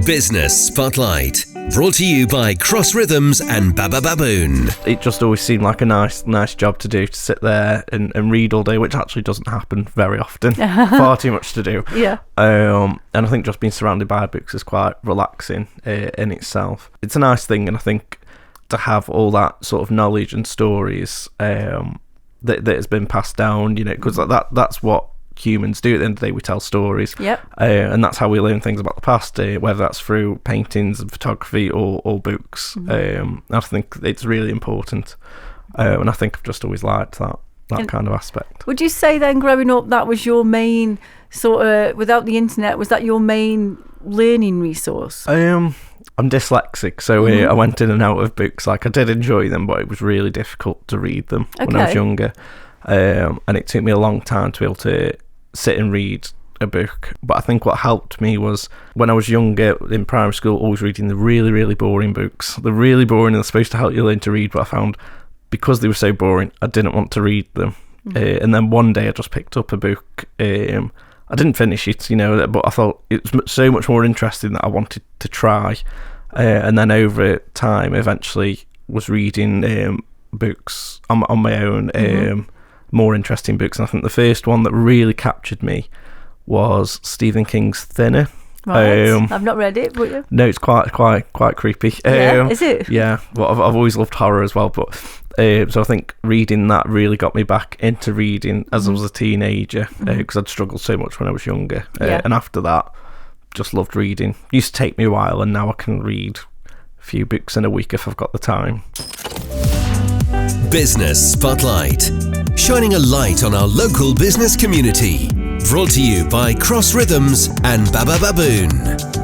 Business Spotlight, brought to you by Cross Rhythms and BabaBaboon. It just always seemed like a nice job to do, to sit there and read all day, which actually doesn't happen very often. Far too much to do. Yeah. And I think just being surrounded by books is quite relaxing in itself. It's a nice thing, and I think to have all that sort of knowledge and stories that has been passed down, you know, because that's what humans do. At the end of the day, we tell stories. Yep. And that's how we learn things about the past, whether that's through paintings and photography or books. I think it's really important, and I think I've just always liked that kind of aspect. Would you say then, growing up, that was your main sort of, without the internet, was that your main learning resource? I'm dyslexic, so I went in and out of books. Like, I did enjoy them, but it was really difficult to read them when I was younger. And it took me a long time to be able to sit and read a book. But I think what helped me was when I was younger in primary school, always reading the really, really boring books. They're really boring and they're supposed to help you learn to read, but I found because they were so boring, I didn't want to read them. And then one day I just picked up a book. I didn't finish it, you know, but I thought it was so much more interesting that I wanted to try. And then over time, eventually was reading books on my own, more interesting books. And I think the first one that really captured me was Stephen King's Thinner. Right. I've not read it, but yeah. No, it's quite creepy. Yeah, is it? Yeah, well, I've always loved horror as well, but so I think reading that really got me back into reading as I was a teenager, because I'd struggled so much when I was younger. And after that, just loved reading. It used to take me a while, and now I can read a few books in a week if I've got the time. Business Spotlight, shining a light on our local business community. Brought to you by Cross Rhythms and BabaBaboon.